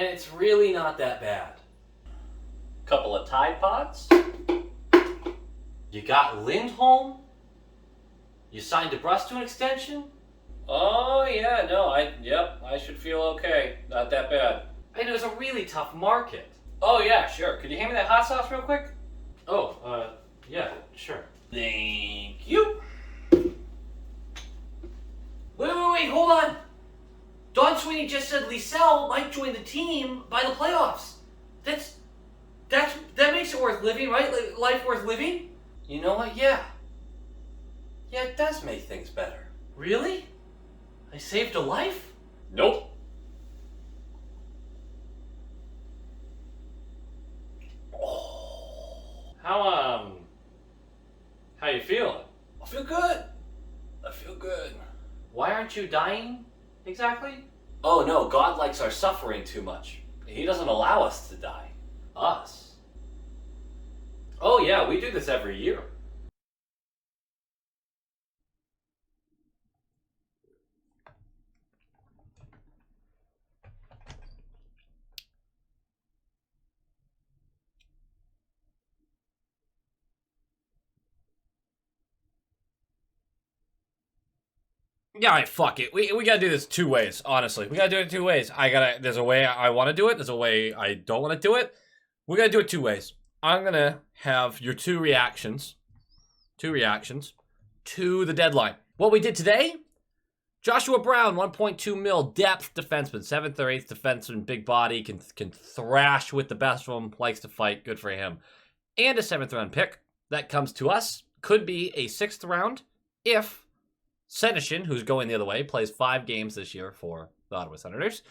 And it's really not that bad. Couple of Tide Pods. You got Lindholm? You signed DeBrus to an extension? Oh yeah, no, I should feel okay. Not that bad. And it was a really tough market. Oh yeah, sure. Could you hand me that hot sauce real quick? Oh, yeah, sure. Thank you. Wait, hold on. Don Sweeney just said LYSELL might join the team by the playoffs. That makes it worth living, right? Life worth living? You know what? Yeah. Yeah, it does make things better. Really? I saved a life? Nope. How you feeling? I feel good. I feel good. Why aren't you dying exactly? Oh no, God likes our suffering too much. He doesn't allow us to die. Us? Oh yeah, we do this every year. Yeah, right, fuck it. We gotta do this two ways, honestly. We gotta do it two ways. There's a way I wanna do it, there's a way I don't wanna do it. We're gonna do it two ways. I'm gonna have your two reactions to the deadline. What we did today, Joshua Brown, 1.2 mil, depth defenseman, 7th or 8th defenseman, big body, can thrash with the best of them, likes to fight, good for him. And a 7th round pick that comes to us, could be a 6th round if Senyshyn, who's going the other way, plays 5 games this year for the Ottawa Senators.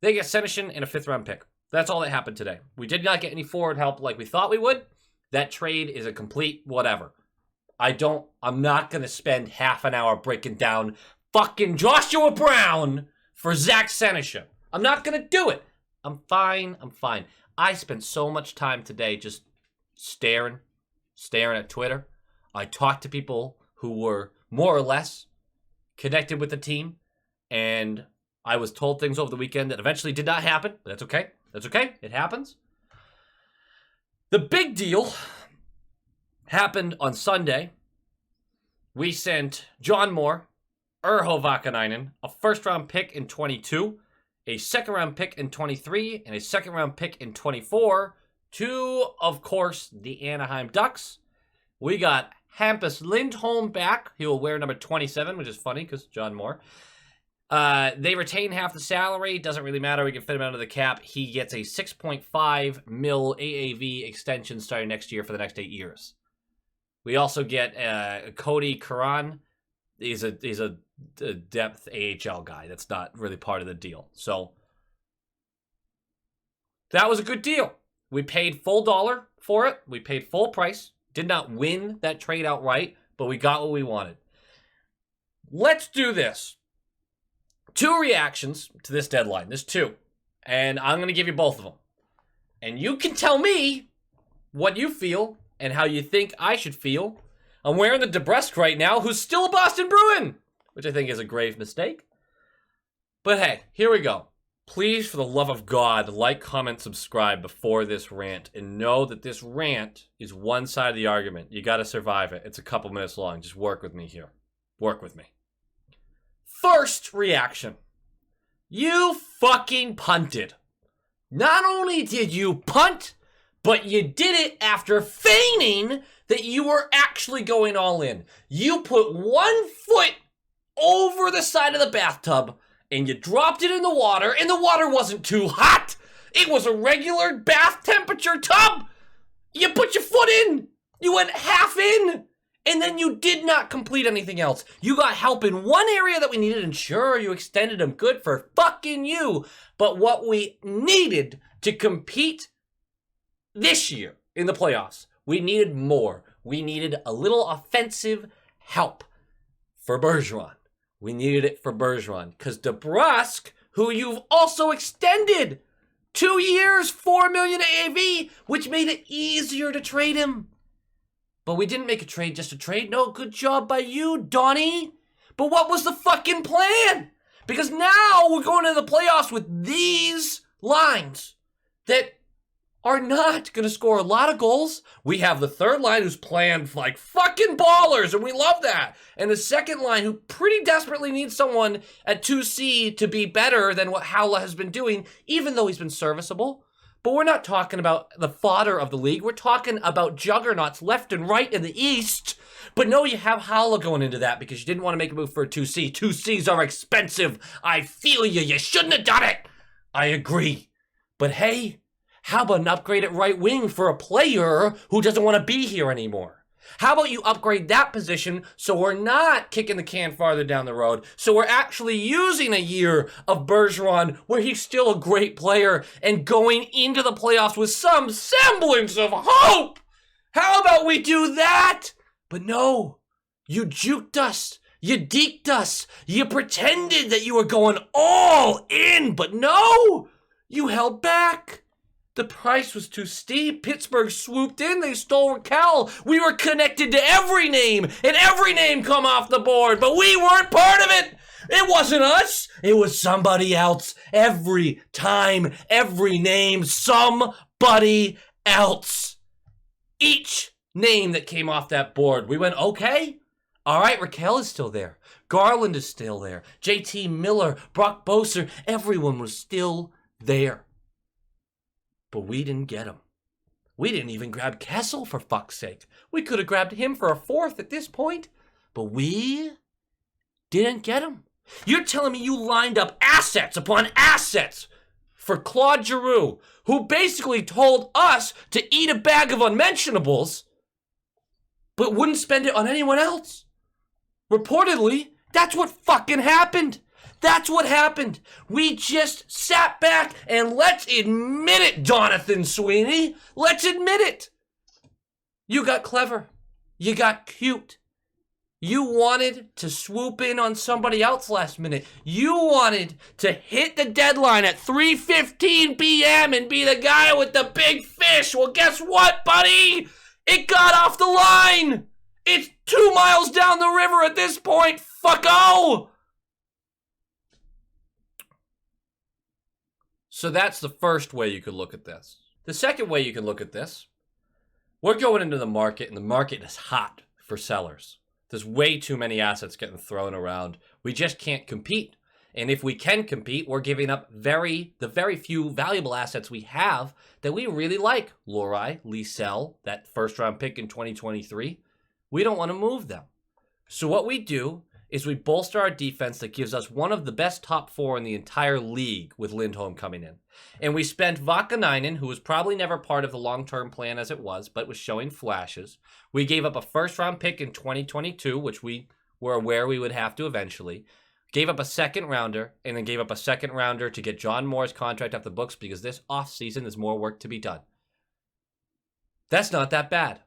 They get Senyshyn and a 5th round pick. That's all that happened today. We did not get any forward help like we thought we would. That trade is a complete whatever. I'm not going to spend half an hour breaking down fucking Joshua Brown for Zach Senyshyn. I'm not going to do it. I'm fine. I spent so much time today just staring at Twitter. I talked to people who were more or less connected with the team, and I was told things over the weekend that eventually did not happen, but that's okay. That's okay. It happens. The big deal happened on Sunday. We sent John Moore, Urho Vakanainen, a first-round pick in 22, a second-round pick in 23, and a second-round pick in 24 to, of course, the Anaheim Ducks. We got Hampus Lindholm back. He will wear number 27, which is funny because John Moore. They retain half the salary. Doesn't really matter. We can fit him under the cap. He gets a 6.5 mil AAV extension starting next year for the next 8 years. We also get Cody Curran. He's a depth AHL guy. That's not really part of the deal. So that was a good deal. We paid full dollar for it. We paid full price. Did not win that trade outright, but we got what we wanted. Let's do this. 2 reactions to this deadline. There's 2. And I'm going to give you both of them. And you can tell me what you feel and how you think I should feel. I'm wearing the DeBrus right now, who's still a Boston Bruin, which I think is a grave mistake. But hey, here we go. Please, for the love of God, like, comment, subscribe before this rant. And know that this rant is one side of the argument. You got to survive it. It's a couple minutes long. Just work with me here. Work with me. First reaction. You fucking punted. Not only did you punt, but you did it after feigning that you were actually going all in. You put one foot over the side of the bathtub and you dropped it in the water, and the water wasn't too hot. It was a regular bath temperature tub. You put your foot in. You went half in. And then you did not complete anything else. You got help in one area that we needed, and sure, you extended them. Good for fucking you. But what we needed to compete this year in the playoffs, we needed more. We needed a little offensive help for Bergeron. We needed it for Bergeron. Because DeBrusque, who you've also extended 2 years, $4 million AAV, which made it easier to trade him. But we didn't make a trade just to trade. No, good job by you, Donnie. But what was the fucking plan? Because now we're going to the playoffs with these lines that are not going to score a lot of goals. We have the third line who's playing like fucking ballers, and we love that. And the second line who pretty desperately needs someone at 2C to be better than what Howla has been doing, even though he's been serviceable. But we're not talking about the fodder of the league. We're talking about juggernauts left and right in the East. But no, you have Howla going into that because you didn't want to make a move for a 2C. 2Cs are expensive. I feel you. You shouldn't have done it. I agree. But hey, how about an upgrade at right wing for a player who doesn't want to be here anymore? How about you upgrade that position so we're not kicking the can farther down the road, so we're actually using a year of Bergeron where he's still a great player and going into the playoffs with some semblance of hope? How about we do that? But no, you juked us. You deked us. You pretended that you were going all in, but no, you held back. The price was too steep. Pittsburgh swooped in. They stole Raquel. We were connected to every name, and every name come off the board, but we weren't part of it. It wasn't us. It was somebody else. Every time, every name, somebody else. Each name that came off that board, we went, okay. All right, Raquel is still there. Garland is still there. JT Miller, Brock Boser, everyone was still there. But we didn't get him. We didn't even grab Kessel, for fuck's sake. We could have grabbed him for a fourth at this point, but we didn't get him. You're telling me you lined up assets upon assets for Claude Giroux, who basically told us to eat a bag of unmentionables, but wouldn't spend it on anyone else. Reportedly, that's what fucking happened. That's what happened. We just sat back and let's admit it, Jonathan Sweeney. Let's admit it. You got clever. You got cute. You wanted to swoop in on somebody else last minute. You wanted to hit the deadline at 3:15 p.m. and be the guy with the big fish. Well, guess what, buddy? It got off the line. It's 2 miles down the river at this point, fucko. So that's the first way you could look at this. The second way you can look at this, we're going into the market, and the market is hot for sellers. There's way too many assets getting thrown around. We just can't compete. And if we can compete, we're giving up the very few valuable assets we have that we really like. Lohrei, LYSELL, that first-round pick in 2023. We don't want to move them. So what we do is we bolster our defense that gives us one of the best top four in the entire league with Lindholm coming in. And we spent Vakanainen, who was probably never part of the long-term plan as it was, but was showing flashes. We gave up a first-round pick in 2022, which we were aware we would have to eventually. Gave up a second-rounder, and then gave up a second-rounder to get John Moore's contract off the books because this offseason there's more work to be done. That's not that bad.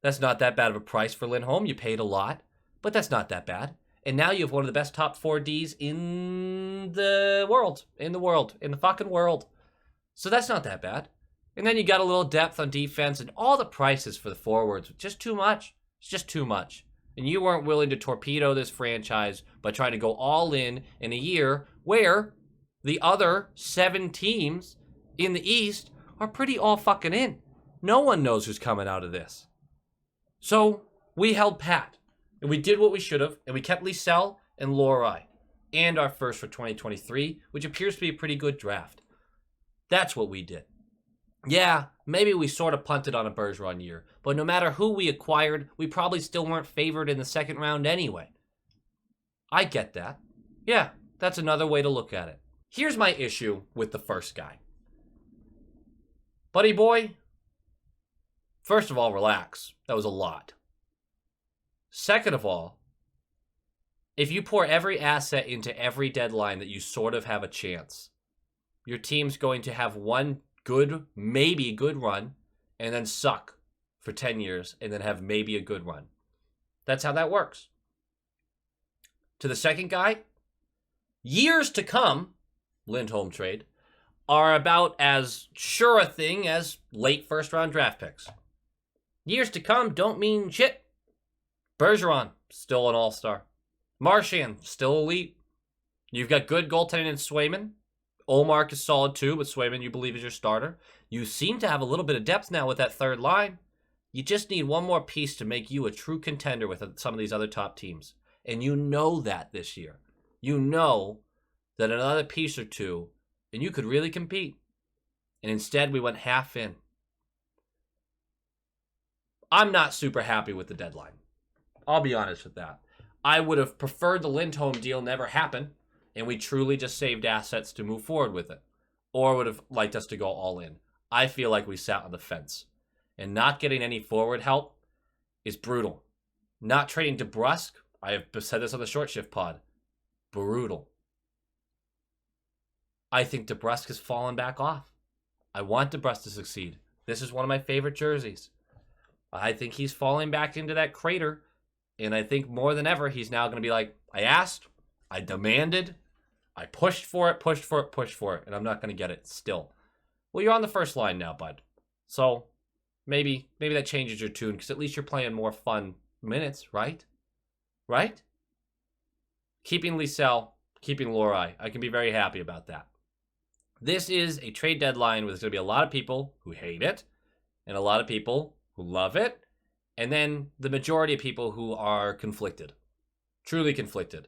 That's not that bad of a price for Lindholm. You paid a lot, but that's not that bad. And now you have one of the best top 4 Ds in the world. In the fucking world. So that's not that bad. And then you got a little depth on defense, and all the prices for the forwards. Just too much. It's just too much. And you weren't willing to torpedo this franchise by trying to go all in a year where the other 7 teams in the East are pretty all fucking in. No one knows who's coming out of this. So we held pat. And we did what we should have, and we kept LYSELL and Lohrei, and our first for 2023, which appears to be a pretty good draft. That's what we did. Yeah, maybe we sort of punted on a Bergeron year, but no matter who we acquired, we probably still weren't favored in the second round anyway. I get that. Yeah, that's another way to look at it. Here's my issue with the first guy. Buddy boy, first of all, relax. That was a lot. Second of all, if you pour every asset into every deadline that you sort of have a chance, your team's going to have one good, maybe good run, and then suck for 10 years, and then have maybe a good run. That's how that works. To the second guy, years to come, Lindholm trade, are about as sure a thing as late first-round draft picks. Years to come don't mean shit. Bergeron, still an all-star. Marchand, still elite. You've got good goaltending in Swayman. Olmark is solid too, but Swayman you believe is your starter. You seem to have a little bit of depth now with that third line. You just need one more piece to make you a true contender with some of these other top teams. And you know that this year. You know that another piece or two, and you could really compete. And instead, we went half in. I'm not super happy with the deadline. I'll be honest with that. I would have preferred the Lindholm deal never happen, and we truly just saved assets to move forward with it. Or would have liked us to go all in. I feel like we sat on the fence. And not getting any forward help is brutal. Not trading DeBrusk, I have said this on the Short Shift pod, brutal. I think DeBrusk has fallen back off. I want DeBrusk to succeed. This is one of my favorite jerseys. I think he's falling back into that crater. And I think more than ever, he's now going to be like, I asked, I demanded, I pushed for it, and I'm not going to get it still. Well, you're on the first line now, bud. So maybe that changes your tune, because at least you're playing more fun minutes, right? Right? Keeping LYSELL, keeping Lohrei. I can be very happy about that. This is a trade deadline where there's going to be a lot of people who hate it, and a lot of people who love it, and then the majority of people who are conflicted. Truly conflicted.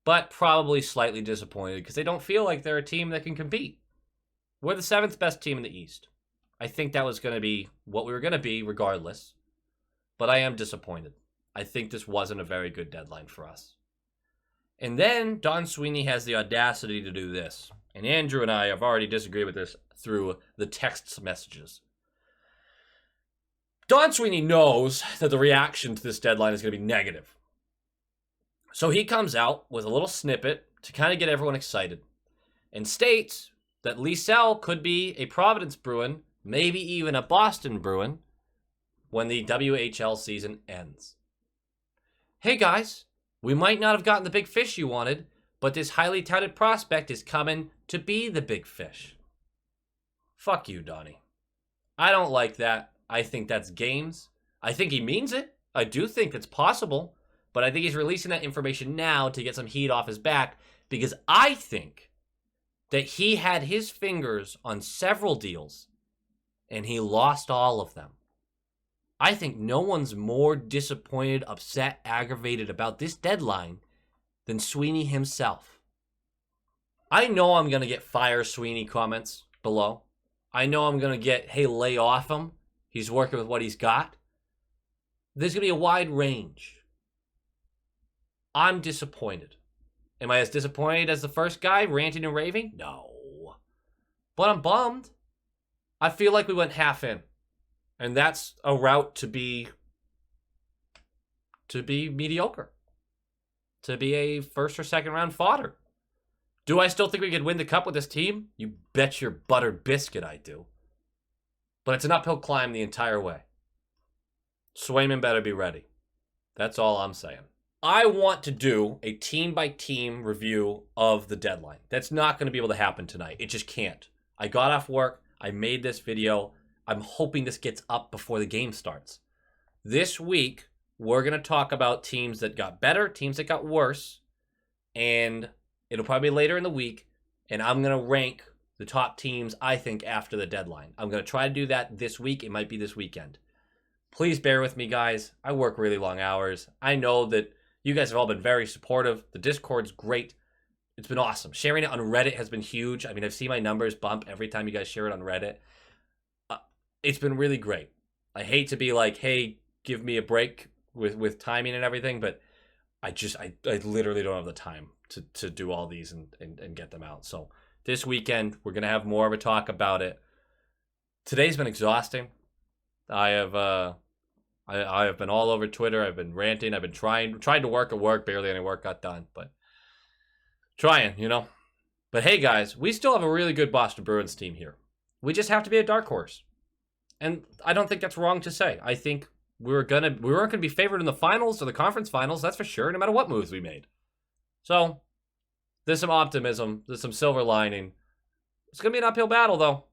But probably slightly disappointed because they don't feel like they're a team that can compete. We're the 7th best team in the East. I think that was going to be what we were going to be regardless. But I am disappointed. I think this wasn't a very good deadline for us. And then Don Sweeney has the audacity to do this. And Andrew and I have already disagreed with this through the text messages. Don Sweeney knows that the reaction to this deadline is going to be negative. So he comes out with a little snippet to kind of get everyone excited and states that LYSELL could be a Providence Bruin, maybe even a Boston Bruin, when the WHL season ends. Hey guys, we might not have gotten the big fish you wanted, but this highly touted prospect is coming to be the big fish. Fuck you, Donnie. I don't like that. I think that's games. I think he means it. I do think it's possible. But I think he's releasing that information now to get some heat off his back, because I think that he had his fingers on several deals and he lost all of them. I think no one's more disappointed, upset, aggravated about this deadline than Sweeney himself. I know I'm going to get fire Sweeney comments below. I know I'm going to get, hey, lay off him. He's working with what he's got. There's going to be a wide range. I'm disappointed. Am I as disappointed as the first guy ranting and raving? No. But I'm bummed. I feel like we went half in. And that's a route to be mediocre. To be a first or second round fodder. Do I still think we could win the cup with this team? You bet your buttered biscuit I do. But it's an uphill climb the entire way. Swayman better be ready. That's all I'm saying. I want to do a team-by-team review of the deadline. That's not going to be able to happen tonight. It just can't. I got off work. I made this video. I'm hoping this gets up before the game starts. This week, we're going to talk about teams that got better, teams that got worse, and it'll probably be later in the week, and I'm going to rank the top teams, I think, after the deadline. I'm going to try to do that this week. It might be this weekend. Please bear with me, guys. I work really long hours. I know that you guys have all been very supportive. The Discord's great. It's been awesome. Sharing it on Reddit has been huge. I mean, I've seen my numbers bump every time you guys share it on Reddit. It's been really great. I hate to be like, hey, give me a break with timing and everything, but I literally don't have the time to do all these and get them out. So this weekend, we're going to have more of a talk about it. Today's been exhausting. I have been all over Twitter. I've been ranting. I've been trying to work at work. Barely any work got done, but trying, you know. But hey, guys, we still have a really good Boston Bruins team here. We just have to be a dark horse. And I don't think that's wrong to say. I think we weren't gonna be favored in the finals or the conference finals, that's for sure, no matter what moves we made. So there's some optimism, there's some silver lining. It's gonna be an uphill battle, though.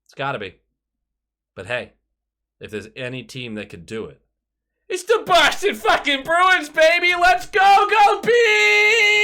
It's gotta be. But hey, if there's any team that could do it, it's the Boston fucking Bruins, baby! Let's go, go Bees!